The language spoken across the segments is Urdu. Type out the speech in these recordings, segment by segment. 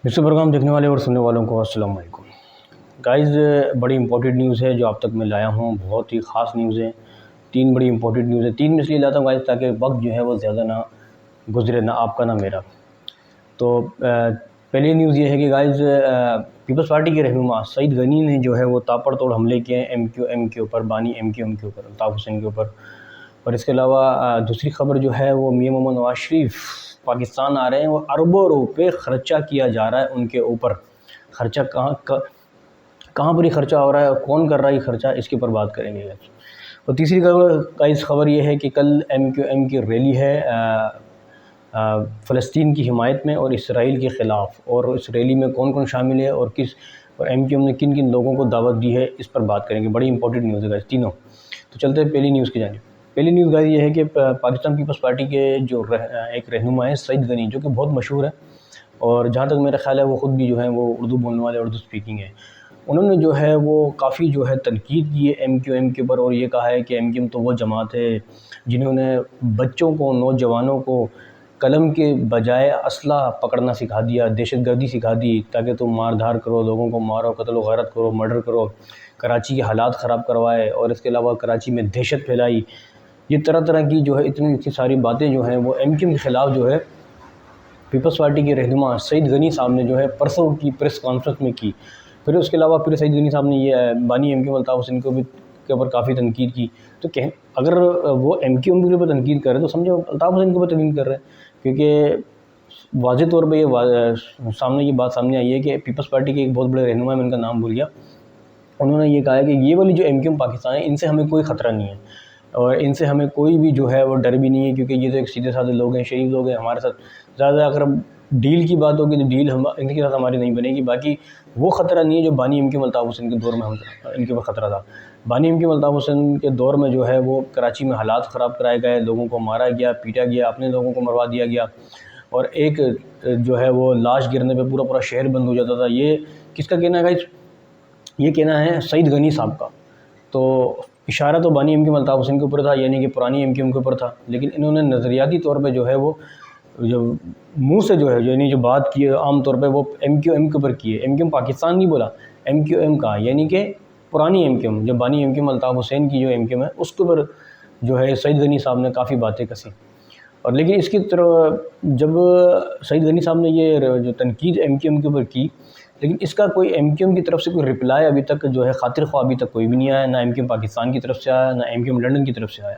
اس پروگرام دیکھنے والے اور سننے والوں کو السلام علیکم گائز. بڑی امپورٹنٹ نیوز ہے جو آپ تک میں لایا ہوں. بہت ہی خاص نیوز ہے. 3 بڑی امپورٹنٹ نیوز ہے. 3 میں اس لیے لاتا ہوں گائز تاکہ وقت جو ہے وہ زیادہ نہ گزرے، نہ آپ کا نہ میرا. تو پہلی نیوز یہ ہے کہ گائز پیپلز پارٹی کے رہنما سعید غنی نے جو ہے وہ تاپڑ توڑ حملے کیے ہیں ایم کیو ایم کے اوپر، بانی ایم کیو ایم کے اوپر، الطاف حسین کے اوپر. اور اس کے علاوہ دوسری خبر جو ہے وہ میاں محمد نواز شریف پاکستان آ رہے ہیں اور اربوں روپے خرچہ کیا جا رہا ہے ان کے اوپر. خرچہ کہاں پر ہی خرچہ ہو رہا ہے اور کون کر رہا ہے یہ خرچہ، اس کے اوپر بات کریں گے. اور تیسری خبر یہ ہے کہ کل ایم کیو ایم کی ریلی ہے فلسطین کی حمایت میں اور اسرائیل کے خلاف، اور اس ریلی میں کون کون شامل ہے اور ایم کیو ایم نے کن کن لوگوں کو دعوت دی ہے، اس پر بات کریں گے. بڑی امپورٹنٹ نیوز ہے گائز تینوں. تو چلتے ہیں پہلی نیوز کی جانب. پہلی نیوز گائز یہ ہے کہ پاکستان پیپلز پارٹی کے جو ایک رہنما ہیں سعید غنی، جو کہ بہت مشہور ہے اور جہاں تک میرا خیال ہے وہ خود بھی جو ہے وہ اردو بولنے والے، اردو اسپیکنگ ہے. انہوں نے جو ہے وہ کافی جو ہے تنقید کی ہے ایم کیو ایم کے اوپر، اور یہ کہا ہے کہ ایم کیو ایم تو وہ جماعت ہے جنہوں نے بچوں کو، نوجوانوں کو قلم کے بجائے اسلحہ پکڑنا سکھا دیا، دہشت گردی سکھا دی تاکہ تم مار دھار کرو، لوگوں کو مارو، قتل و غارت کرو، مرڈر کرو، کراچی کے حالات خراب کروائے، اور اس کے علاوہ کراچی میں دہشت پھیلائی. یہ طرح طرح کی جو ہے اتنی ساری باتیں جو ہیں وہ ایم کیو ایم کے خلاف جو ہے پیپلز پارٹی کے رہنما سعید غنی صاحب نے جو ہے پرسوں کی پریس کانفرنس میں کی. پھر اس کے علاوہ پھر سعید غنی صاحب نے یہ بانی M Q M Altaf Hussain کے اوپر کافی تنقید کی. تو اگر وہ ایم کیو ایم کے اوپر تنقید کر رہے ہیں تو سمجھو الطاف حسین کے اوپر تنقید کر رہے ہیں، کیونکہ واضح طور پہ یہ بات سامنے آئی ہے کہ پیپلز پارٹی کے ایک بہت بڑے رہنما، میں ان کا نام بھول گیا، انہوں نے یہ کہا ہے کہ یہ والی جو ایم کیو ایم پاکستان ہے ان سے ہمیں کوئی خطرہ نہیں ہے اور ان سے ہمیں کوئی بھی جو ہے وہ ڈر بھی نہیں ہے، کیونکہ یہ تو ایک سیدھے سادھے لوگ ہیں، شریف لوگ ہیں. ہمارے ساتھ زیادہ اگر ڈیل کی بات ہوگی تو ڈیل ان کے ساتھ ہماری نہیں بنے گی. باقی وہ خطرہ نہیں ہے جو بانی M Q M Altaf Hussain کے دور میں ان کے اوپر خطرہ تھا. بانی M Q M Altaf Hussain کے دور میں جو ہے وہ کراچی میں حالات خراب کرائے گئے، لوگوں کو مارا گیا، پیٹا گیا، اپنے لوگوں کو مروا دیا گیا، اور ایک جو ہے وہ لاش گرنے پہ پورا شہر بند ہو جاتا تھا. یہ کس کا کہنا ہے گائز؟ یہ کہنا ہے سعید غنی صاحب کا. تو اشارہ تو بانی M Q M Altaf Hussain کے اوپر تھا، یعنی کہ پرانی ایم کیو ایم کے اوپر تھا، لیکن انہوں نے نظریاتی طور پہ جو ہے وہ جو منہ سے جو ہے یعنی جو بات کی عام طور پہ وہ ایم کیو ایم کے اوپر کی ہے. ایم کیو ایم پاکستان نہیں بولا، ایم کیو ایم کا، یعنی کہ پرانی ایم کیو ایم، جو بانی M Q M Altaf Hussain کی جو ایم کیو ایم ہے اس کے اوپر جو ہے سعید غنی صاحب نے کافی باتیں کسی. اور لیکن اس کی طرف جب سعید غنی صاحب نے یہ جو تنقید ایم کیو ایم کے اوپر کی، لیکن اس کا کوئی ایم کیو ایم کی طرف سے کوئی رپلائی ابھی تک جو ہے خاطر خواہ ابھی تک کوئی بھی نہیں آیا، نہ ایم کیو ایم پاکستان کی طرف سے آیا، نہ ایم کیو ایم لنڈن کی طرف سے آیا.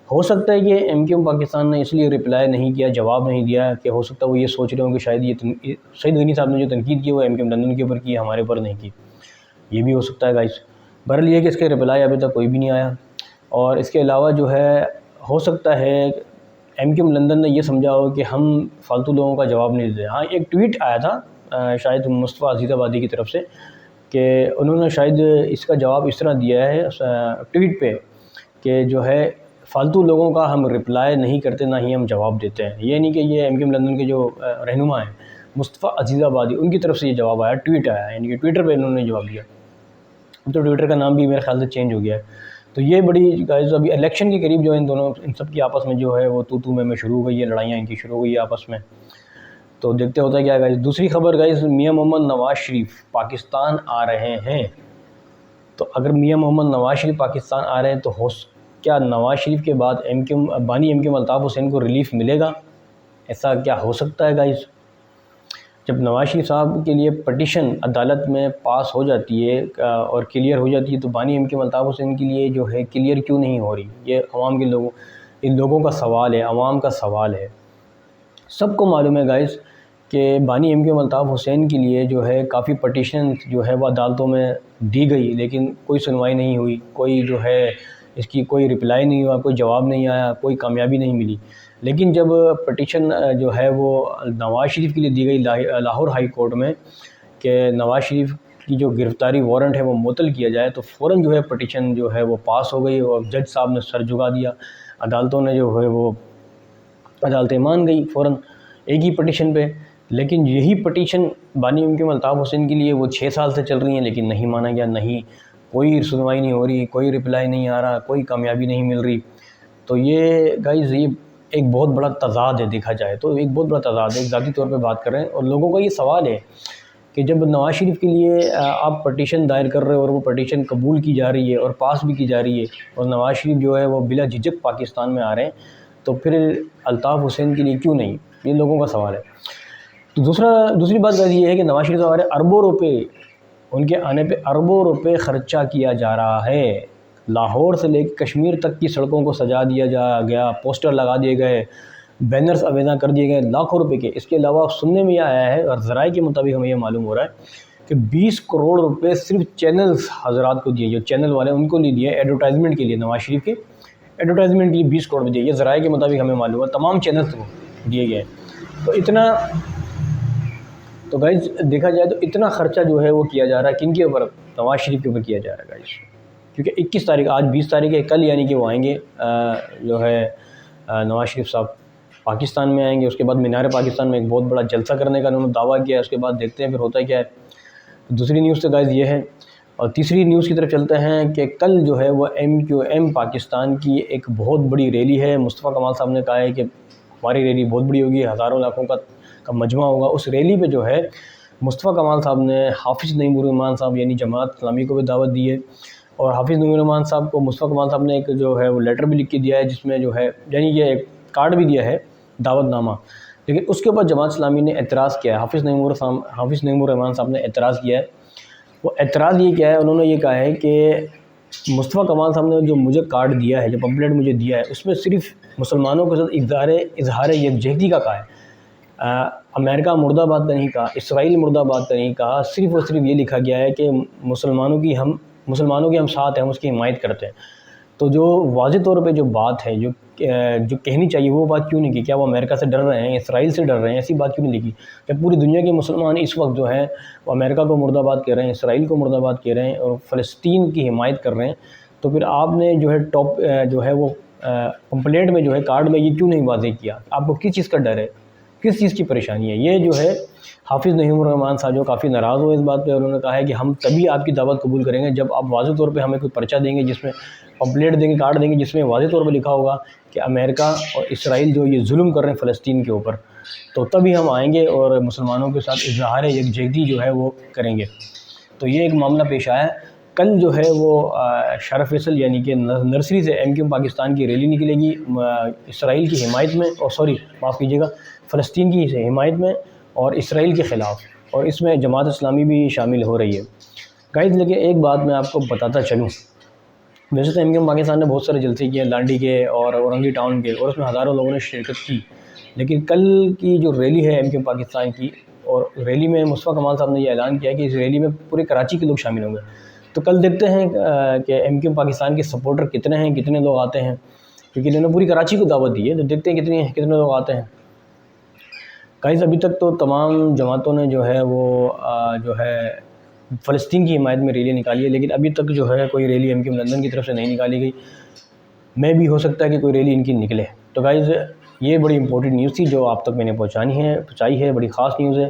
ہو سکتا ہے کہ ایم کیو ایم پاکستان نے اس لیے رپلائی نہیں کیا، جواب نہیں دیا، کہ ہو سکتا ہے وہ یہ سوچ رہے ہوں کہ شاید یہ سعید غنی صاحب نے جو تنقید کی وہ ایم کیو ایم لندن کے اوپر کی، ہمارے اوپر نہیں کی. یہ بھی ہو سکتا ہے گائز. بہرحال یہ کہ اس کے رپلائی ابھی تک کوئی بھی نہیں آیا. اور اس کے علاوہ جو ہے ہو سکتا ہے ایم کیو ایم لندن نے یہ سمجھا ہو کہ ہم فالتو لوگوں کا جواب نہیں دیتے. ہاں ایک ٹویٹ آیا تھا شاید مصطفیٰ عزیز آبادی کی طرف سے، کہ انہوں نے شاید اس کا جواب اس طرح دیا ہے ٹویٹ پہ کہ جو ہے فالتو لوگوں کا ہم رپلائی نہیں کرتے، نہ ہی ہم جواب دیتے ہیں. یہ نہیں کہ یہ ایم کیو ایم لندن کے جو رہنما ہیں مصطفیٰ عزیز آبادی، ان کی طرف سے یہ جواب آیا، ٹویٹ آیا، یعنی کہ ٹویٹر پہ انہوں نے جواب دیا. تو ٹویٹر کا نام بھی میرے خیال سے چینج ہو گیا ہے. تو یہ بڑی گائز ابھی الیکشن کے قریب جو ان سب کی آپس میں جو ہے وہ تو میں شروع ہو گئی ہے، لڑائیاں ان کی شروع ہو گئی ہے آپس میں. تو دیکھتے ہوتا ہے کیا گائز. دوسری خبر گائز، میاں محمد نواز شریف پاکستان آ رہے ہیں. تو اگر میاں محمد نواز شریف پاکستان آ رہے ہیں تو کیا نواز شریف کے بعد بانی M Q M Altaf Hussain کو ریلیف ملے گا؟ ایسا کیا ہو سکتا ہے گائز؟ جب نواز شریف صاحب کے لیے پٹیشن عدالت میں پاس ہو جاتی ہے اور کلیئر ہو جاتی ہے، تو بانی M Q M Altaf Hussain کے لیے جو ہے کلیئر کیوں نہیں ہو رہی؟ یہ عوام کے ان لوگوں کا سوال ہے، عوام کا سوال ہے. سب کو معلوم ہے گائز کہ بانی M Q M Altaf Hussain کے لیے جو ہے کافی پٹیشن جو ہے وہ عدالتوں میں دی گئی، لیکن کوئی سنوائی نہیں ہوئی، کوئی جو ہے اس کی کوئی رپلائی نہیں ہوا، کوئی جواب نہیں آیا، کوئی کامیابی نہیں ملی. لیکن جب پٹیشن جو ہے وہ نواز شریف کے لیے دی گئی لاہور ہائی کورٹ میں کہ نواز شریف کی جو گرفتاری وارنٹ ہے وہ معطل کیا جائے، تو فوراً جو ہے پٹیشن جو ہے وہ پاس ہو گئی اور جج صاحب نے سر جھکا دیا. عدالتوں نے جو ہے وہ عدالتیں مان گئی فوراً ایک ہی پٹیشن پہ. لیکن یہی پٹیشن بانی M Q M Altaf Hussain کے لیے وہ 6 سال سے چل رہی ہیں، لیکن نہیں مانا گیا، نہیں کوئی سنوائی نہیں ہو رہی، کوئی رپلائی نہیں آ رہا، کوئی کامیابی نہیں مل رہی. تو یہ گائز یہ ایک بہت بڑا تضاد ہے، دیکھا جائے تو ایک بہت بڑا تضاد ہے، ایک ذاتی طور پہ بات کر رہے ہیں، اور لوگوں کا یہ سوال ہے کہ جب نواز شریف کے لیے آپ پٹیشن دائر کر رہے ہو اور وہ پٹیشن قبول کی جا رہی ہے اور پاس بھی کی جا رہی ہے، اور نواز شریف جو ہے وہ بلا جھجک پاکستان میں آ رہے ہیں، تو پھر الطاف حسین کے لیے کیوں نہیں؟ یہ لوگوں کا سوال ہے۔ تو دوسری بات یہ ہے کہ نواز شریف ہمارے اربوں روپے، ان کے آنے پہ اربوں روپے خرچہ کیا جا رہا ہے، لاہور سے لے کے کشمیر تک کی سڑکوں کو سجا دیا گیا، پوسٹر لگا دیے گئے، بینرز آویزاں کر دیے گئے لاکھوں روپے کے۔ اس کے علاوہ سننے میں یہ آیا ہے اور ذرائع کے مطابق ہمیں یہ معلوم ہو رہا ہے کہ 20 کروڑ روپے صرف چینلز حضرات کو دیے، جو چینل والے ان کو نہیں دیے، ایڈورٹائزمنٹ کے لیے، نواز شریف کے ایڈورٹائزمنٹ کے لیے 20 کروڑ دیے، یہ ذرائع کے مطابق ہمیں معلوم ہے، تمام چینلز کو دیے گئے۔ تو گائز دیکھا جائے تو اتنا خرچہ جو ہے وہ کیا جا رہا ہے کن کے اوپر؟ نواز شریف کے اوپر کیا جا رہا ہے گائز، کیونکہ 21 تاریخ، آج 20 تاریخ ہے، کل یعنی کہ وہ آئیں گے جو ہے نواز شریف صاحب پاکستان میں آئیں گے، اس کے بعد مینار پاکستان میں ایک بہت بڑا جلسہ کرنے کا انہوں نے دعویٰ کیا ہے، اس کے بعد دیکھتے ہیں پھر ہوتا ہے کیا ہے۔ دوسری نیوز تو گائز یہ ہے، اور تیسری نیوز کی طرف چلتے ہیں کہ کل جو ہے وہ MQM پاکستان کی ایک بہت بڑی ریلی ہے۔ مصطفیٰ کمال صاحب نے کہا ہے کہ ہماری ریلی بہت بڑی ہوگی، ہزاروں لاکھوں کا مجمع ہوگا۔ اس ریلی پہ جو ہے مصطفیٰ کمال صاحب نے حافظ نعیم الرحمان صاحب یعنی جماعت اسلامی کو بھی دعوت دی ہے، اور حافظ نعیم الرحمان صاحب کو مصطفیٰ کمال صاحب نے ایک جو ہے وہ لیٹر بھی لکھ کے دیا ہے، جس میں جو ہے یعنی یہ ایک کارڈ بھی دیا ہے، دعوت نامہ، لیکن اس کے اوپر جماعت اسلامی نے اعتراض کیا ہے، حافظ نعیم الرحمان صاحب نے اعتراض کیا ہے۔ وہ اعتراض یہ کیا ہے، انہوں نے یہ کہا ہے کہ مصطفیٰ کمال صاحب نے جو مجھے کارڈ دیا ہے، جو پمپلیٹ مجھے دیا ہے، اس میں صرف مسلمانوں کے ساتھ اظہار یکجہتی کا کہا ہے، امریکہ مرد آباد کا نہیں کہا، اسرائیل مرد آباد کا نہیں کہا، صرف اور صرف یہ لکھا گیا ہے کہ مسلمانوں کی ہم ساتھ ہیں، ہم اس کی حمایت کرتے ہیں۔ تو جو واضح طور پہ جو بات ہے، جو کہنی چاہیے وہ بات کیوں نہیں کی؟ کیا وہ امریکہ سے ڈر رہے ہیں، اسرائیل سے ڈر رہے ہیں؟ ایسی بات کیوں نہیں لکھی؟ جب پوری دنیا کے مسلمان اس وقت جو ہے وہ امریکہ کو مرد آباد کہہ رہے ہیں، اسرائیل کو مرد آباد کہہ رہے ہیں، اور فلسطین کی حمایت کر رہے ہیں، تو پھر آپ نے جو ہے جو ہے وہ کمپلینٹ میں جو ہے کارڈ میں یہ کیوں نہیں واضح کیا؟ آپ کو کس چیز کا ڈر ہے، کس چیز کی پریشانی ہے؟ یہ جو ہے حافظ نعیم الرحمان صاحب جو کافی ناراض ہوئے اس بات پہ، انہوں نے کہا ہے کہ ہم تبھی آپ کی دعوت قبول کریں گے جب آپ واضح طور پہ ہمیں کوئی پرچہ دیں گے، جس میں پمپلیٹ دیں گے، کارڈ دیں گے، جس میں واضح طور پہ لکھا ہوگا کہ امریکہ اور اسرائیل جو یہ ظلم کر رہے ہیں فلسطین کے اوپر، تو تبھی ہم آئیں گے اور مسلمانوں کے ساتھ اظہار یکجہتی جو ہے وہ کریں گے۔ تو یہ ایک معاملہ پیش آیا ہے۔ کل جو ہے وہ شارف فیصل یعنی کہ نرسری سے MQM پاکستان کی ریلی نکلے گی اسرائیل کی حمایت میں، معاف کیجیے گا، فلسطین کی حمایت میں اور اسرائیل کے خلاف، اور اس میں جماعت اسلامی بھی شامل ہو رہی ہے گائز۔ لیکن ایک بات میں آپ کو بتاتا چلوں، ویسے تو MQM پاکستان نے بہت سارے جلسے کیے لانڈی کے اور اورنگی ٹاؤن کے، اور اس میں ہزاروں لوگوں نے شرکت کی، لیکن کل کی جو ریلی ہے MQM پاکستان کی، اور ریلی میں مصطفیٰ کمال صاحب نے یہ اعلان کیا کہ اس ریلی میں پورے کراچی کے لوگ شامل ہوں گے۔ تو کل دیکھتے ہیں کہ MQM پاکستان کے سپورٹر کتنے ہیں، کتنے لوگ آتے ہیں، کیونکہ انہوں نے پوری کراچی کو دعوت دی ہے، تو دیکھتے ہیں کتنے لوگ آتے ہیں گائز۔ ابھی تک تو تمام جماعتوں نے جو ہے وہ جو ہے فلسطین کی حمایت میں ریلی نکالی ہے، لیکن ابھی تک جو ہے کوئی ریلی MQM لندن کی طرف سے نہیں نکالی گئی، میں بھی ہو سکتا ہے کہ کوئی ریلی ان کی نکلے۔ تو گائز یہ بڑی امپورٹنٹ نیوز تھی جو آپ تک میں نے پہنچائی ہے، بڑی خاص نیوز ہے۔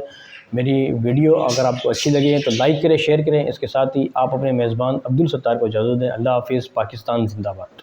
میری ویڈیو اگر آپ کو اچھی لگے تو لائک کریں، شیئر کریں، اس کے ساتھ ہی آپ اپنے میزبان عبدالستار کو اجازت دیں۔ اللہ حافظ، پاکستان زندہ باد۔